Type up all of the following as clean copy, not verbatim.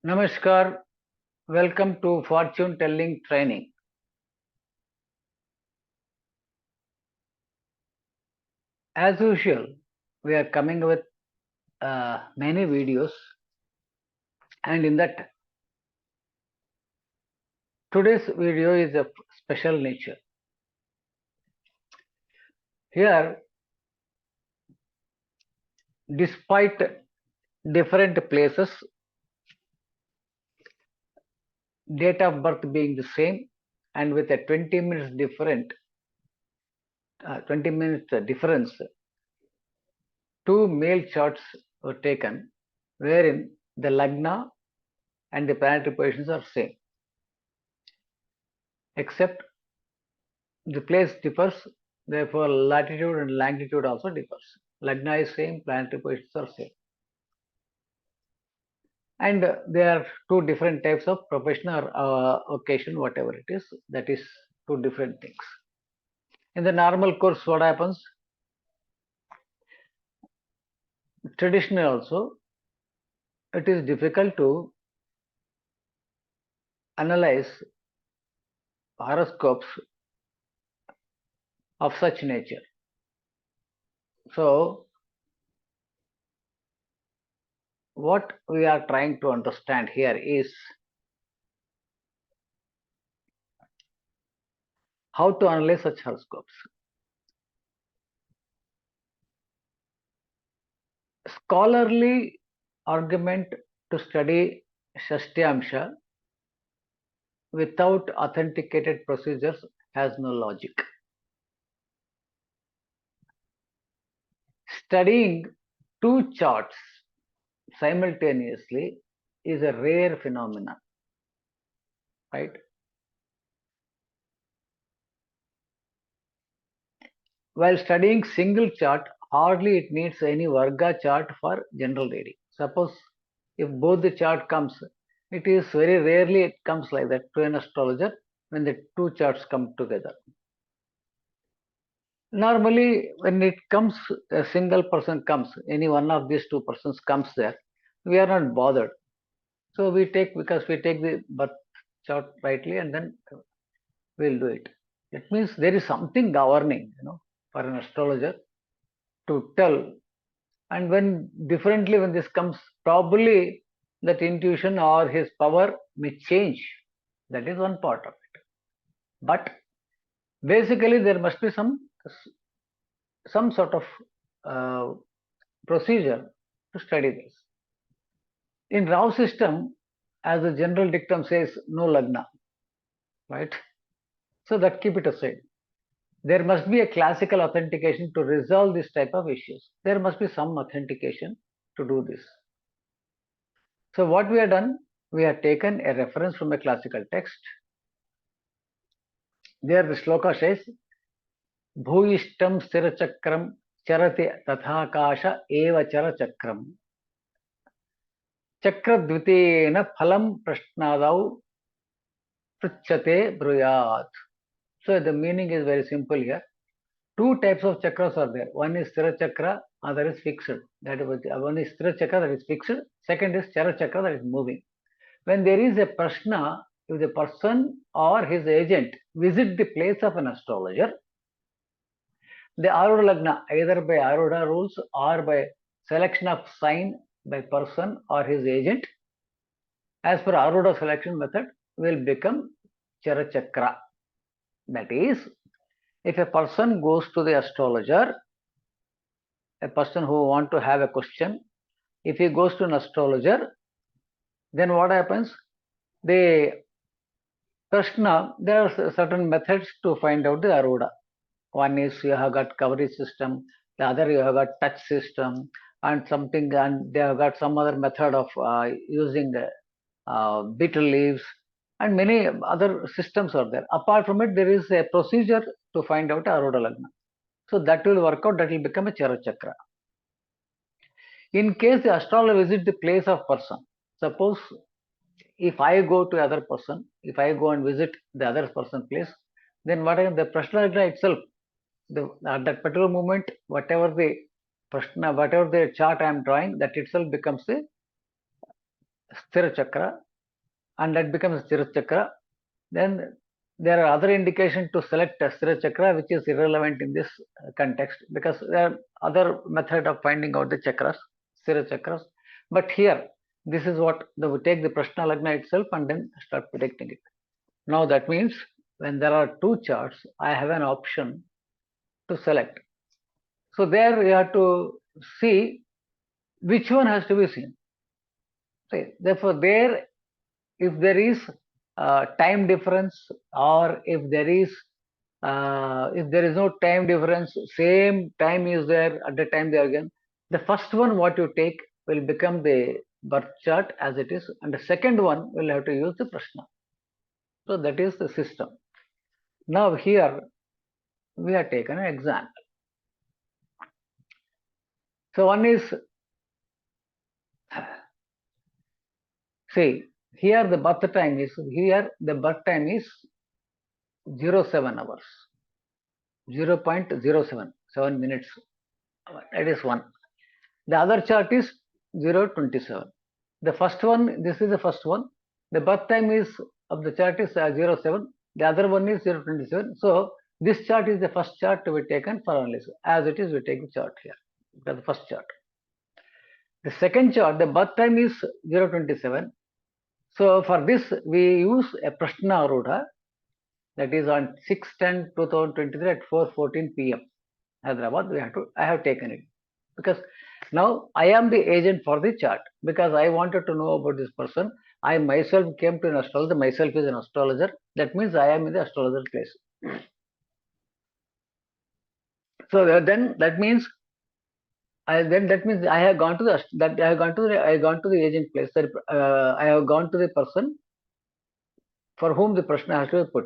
Namaskar, welcome to fortune telling training. As usual, we are coming with many videos, and in that, today's video is of special nature. Here, despite different places, date of birth being the same, and with a 20 minutes 20 minutes difference, two male charts were taken, wherein the lagna and the planetary positions are same, except the place differs, therefore latitude and longitude also differs. Lagna is same, planetary positions are same. And there are two different types of profession or occasion, whatever it is, that is two different things. In the normal course, what happens? Traditionally also, it is difficult to analyze horoscopes of such nature. So, what we are trying to understand here is how to analyze such horoscopes. Scholarly argument to study Shashtyamsha without authenticated procedures has no logic. Studying two charts simultaneously is a rare phenomenon, right? While studying single chart, hardly it needs any Varga chart for general reading. Suppose if both the chart comes, it is very rarely it comes like that to an astrologer when the two charts come together. Normally, when it comes, a single person comes, any one of these two persons comes there, we are not bothered. So we take, because we take the birth chart rightly and then we'll do it. It means there is something governing, for an astrologer to tell. And when differently, when this comes, probably that intuition or his power may change. That is one part of it. But basically, there must be some sort of uh, procedure to study this. In Rao's system, as the general dictum says, no lagna, right? So that keep it aside. There must be a classical authentication to resolve this type of issues. There must be some authentication to do this. So what we have done, we have taken a reference from a classical text. There the shloka says, Bhuyishtam sthirachakram charati tathakasha eva charachakram. Chakradvitena phalam prashnadau pruchate bruyat. So the meaning is very simple here. Two types of chakras are there. One is sthira chakra, other is fixed. That is, one is sthira chakra, that is fixed. Second is chara chakra, that is moving. When there is a prashna, if the person or his agent visit the place of an astrologer, the Arudha Lagna, either by Arudha rules or by selection of sign by person or his agent, as per Arudha selection method, will become chara chakra. That is, if a person goes to the astrologer, a person who want to have a question, if he goes to an astrologer, then what happens? The Prashna, there are certain methods to find out the Arudha. One is you have got coverage system, the other you have got touch system, and something, and they have got some other method of using betel leaves, and many other systems are there. Apart from it, there is a procedure to find out Arudha Lagna. So that will work out, that will become a Chara Chakra. In case the astrologer visits the place of person, suppose if I go to other person, if I go and visit the other person place, then what the Prashna itself, at that particular moment, whatever the Prashna, whatever the chart I am drawing, that itself becomes the Sthira Chakra, and that becomes Sthira Chakra. Then there are other indications to select a Sthira Chakra, which is irrelevant in this context because there are other method of finding out the chakras, Sthira Chakras. But here, this is what we take the Prashna Lagna itself and then start predicting it. Now that means when there are two charts, I have an option to select. So there we have to see which one has to be seen. Okay. Therefore, there if there is time difference or if there is no time difference, same time is there at the time they are given. The first one what you take will become the birth chart as it is, and the second one will have to use the Prashna. So that is the system. Now here we have taken an example. So one is, see, here the birth time is 07 hours, 0.07 7 minutes. That is one. The other chart is 027. The first one, this is the first one. The birth time is of the chart is 07. The other one is 027. So this chart is the first chart to be taken for analysis. As it is, we take the chart here. That's the first chart. The second chart, the birth time is 027. So for this, we use a Prashna Arudha, that is on 6/10/2023 at 4:14 p.m. Hyderabad. I have taken it because now I am the agent for the chart because I wanted to know about this person. I myself came to an astrologer. Myself is an astrologer. That means I am in the astrologer place. So then that means I have gone to the agent place. I have gone to the person for whom the Prashna has to be put.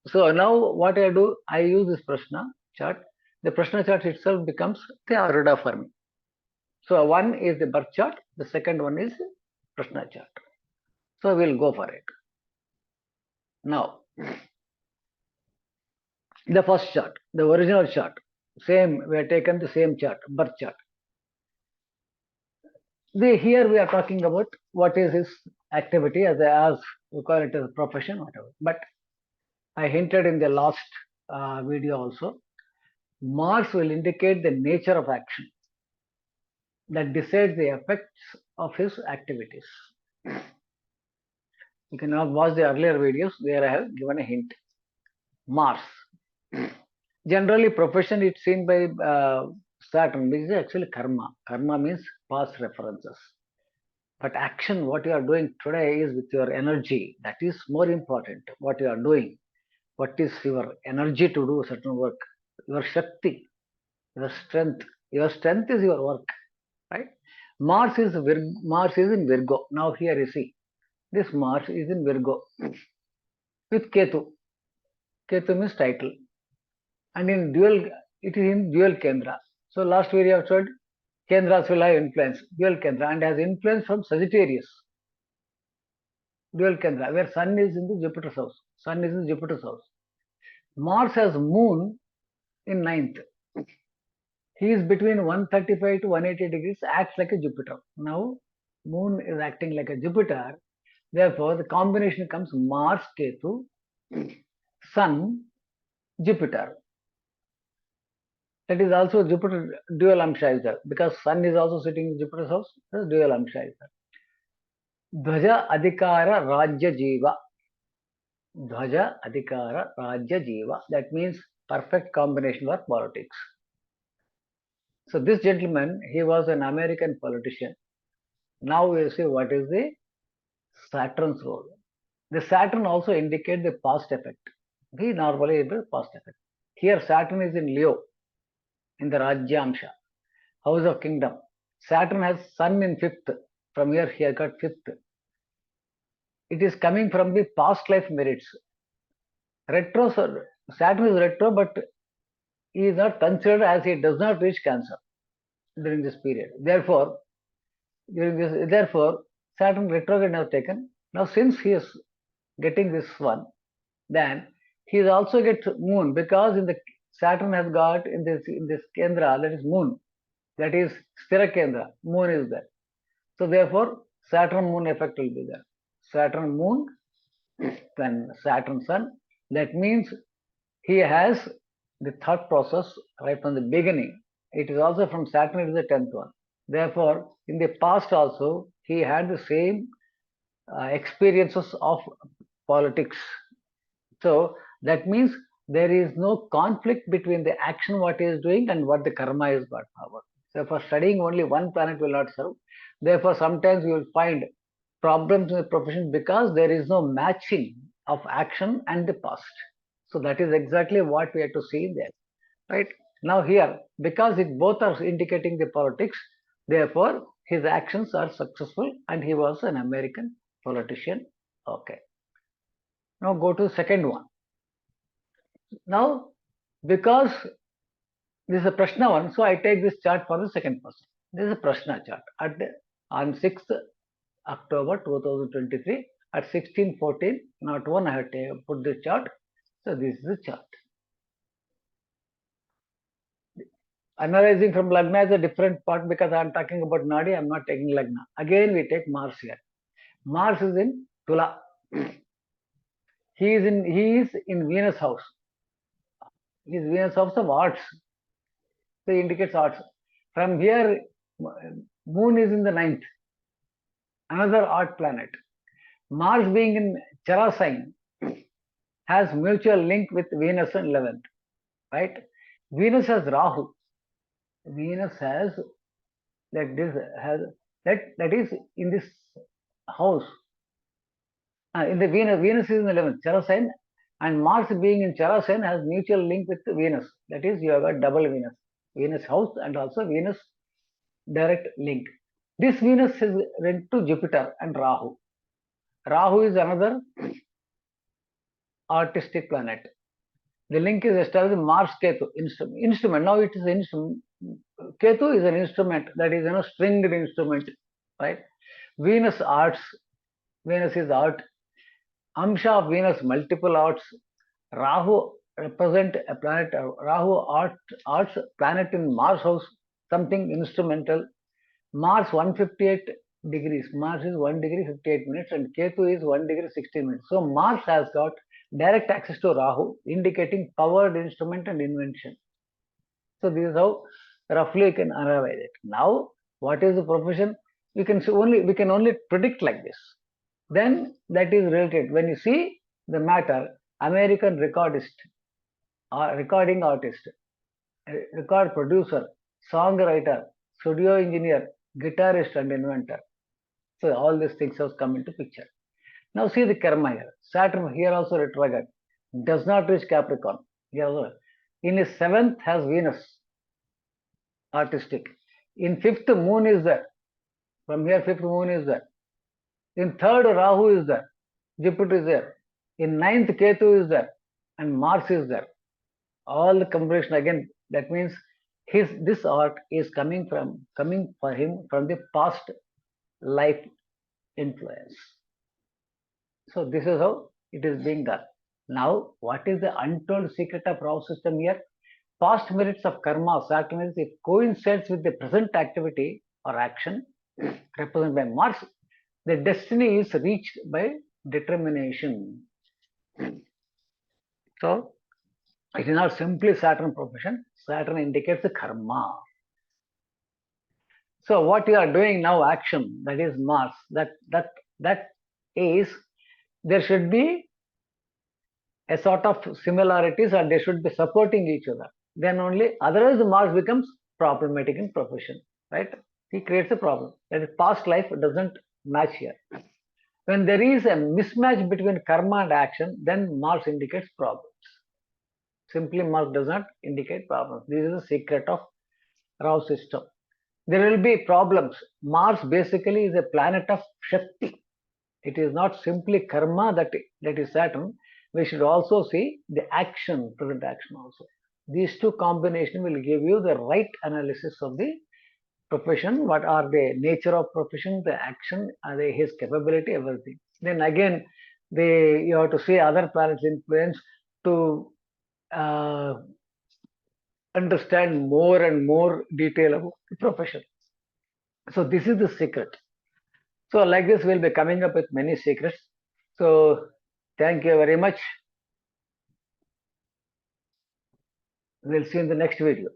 So now what I do, I use this Prashna chart. The Prashna chart itself becomes the Arudha for me. So one is the birth chart, the second one is Prashna chart. So we'll go for it. Now, the first chart, the original chart, same, we have taken the same chart, birth chart. Here we are talking about what is his activity as we call it as a profession, whatever. But I hinted in the last video also, Mars will indicate the nature of action that decides the effects of his activities. You can now watch the earlier videos, there I have given a hint. Mars. Generally, profession is seen by Saturn, which is actually karma. Karma means past references. But action, what you are doing today is with your energy. That is more important. What you are doing. What is your energy to do certain work? Your Shakti, your strength. Your strength is your work, right? Mars is in Virgo. Now here you see, this Mars is in Virgo with Ketu. Ketu means title, and it is in dual Kendra. So last video I have told Kendras will have influence, dual Kendra, and has influence from Sagittarius. Dual Kendra, where Sun is in the Jupiter's house. Sun is in Jupiter's house. Mars has Moon in ninth. He is between 135 to 180 degrees, acts like a Jupiter. Now, Moon is acting like a Jupiter. Therefore, the combination comes Mars, Ketu, Sun, Jupiter. That is also Jupiter dual Amsha is there because Sun is also sitting in Jupiter's house. So dual Amsha is there. Dhvaja Adhikara Rajya Jiva. Dhvaja Adhikara Rajya Jiva. That means perfect combination for politics. So this gentleman, he was an American politician. Now we'll see what is the Saturn's role. The Saturn also indicates the past effect. He normally is the past effect. Here Saturn is in Leo, in the Rajyamsha, house of kingdom. Saturn has Sun in fifth. From here he has got fifth. It is coming from the past life merits. Retro, Saturn is retro, but he is not considered as he does not reach Cancer during this period. Therefore, Saturn retrograde has taken. Now, since he is getting this one, then he also gets Moon because in the Saturn has got in this Kendra, that is Moon, that is Sthira Kendra. Moon is there. So therefore, Saturn moon effect will be there. Saturn moon, then Saturn sun. That means he has the thought process right from the beginning. It is also from Saturn, it is the 10th one. Therefore, in the past also, he had the same experiences of politics. So that means there is no conflict between the action what he is doing and what the karma is brought forward. So for studying only one planet will not serve. Therefore, sometimes you will find problems in the profession because there is no matching of action and the past. So that is exactly what we have to see there, right? Now here, because it both are indicating the politics, therefore his actions are successful and he was an American politician. Okay. Now go to the second one. Now, because this is a Prashna one, so I take this chart for the second person. This is a Prashna chart. On 6th October 2023 at 16:14, not one I have put the chart. So this is the chart. Analyzing from Lagna is a different part because I am talking about Nadi, I am not taking Lagna. Again, we take Mars here. Mars is in Tula. He is in Venus house. His Venus house of arts. So he indicates arts. From here, Moon is in the ninth, another art planet. Mars being in Chara sign has mutual link with Venus in 11th, right? Venus has Rahu. Venus has that is in this house. In the Venus is in the 11th, Chara sign, and Mars being in Chara sign has mutual link with Venus. That is, you have a double Venus, Venus house and also Venus direct link. This Venus is linked to Jupiter and Rahu. Rahu is another artistic planet. The link is established Mars Ketu instrument. Now it is an instrument. Ketu is an instrument that is stringed instrument, right? Venus arts. Venus is art. Amsha of Venus multiple arts. Rahu represent a planet. Rahu arts planet in Mars house, something instrumental. Mars 158 degrees. Mars is 1 degree 58 minutes and Ketu is 1 degree 16 minutes. So Mars has got direct access to Rahu, indicating powered instrument and invention. So this is how roughly you can analyze it. Now, what is the profession? We can only predict like this. Then that is related. When you see the matter, American recordist, recording artist, record producer, songwriter, studio engineer, guitarist and inventor. So all these things have come into picture. Now see the karma here. Saturn here also retrograde. Does not reach Capricorn. Here also. In his 7th has Venus, artistic. In 5th moon is there. From here 5th moon is there. In 3rd Rahu is there. Jupiter is there. In 9th Ketu is there. And Mars is there. All the combination again, that means this art is coming for him from the past life influence. So this is how it is being done. Now, what is the untold secret of Rao's system here? Past merits of karma, Saturn is, it coincides with the present activity or action represented by Mars. The destiny is reached by determination. So it is not simply Saturn profession. Saturn indicates the karma. So what you are doing now, action, that is Mars, that is, there should be a sort of similarities or they should be supporting each other. Then only, otherwise the Mars becomes problematic in profession, right? He creates a problem. That is, past life doesn't match here. When there is a mismatch between karma and action, then Mars indicates problems. Simply Mars does not indicate problems. This is the secret of Rao's system. There will be problems. Mars basically is a planet of Shakti. It is not simply karma that is Saturn. We should also see the action, present action also. These two combinations will give you the right analysis of the profession, what are the nature of profession, the action, his capability, everything. Then again, you have to see other planets' influence to understand more and more detail about the profession. So this is the secret. So like this, we'll be coming up with many secrets. So thank you very much. We'll see you in the next video.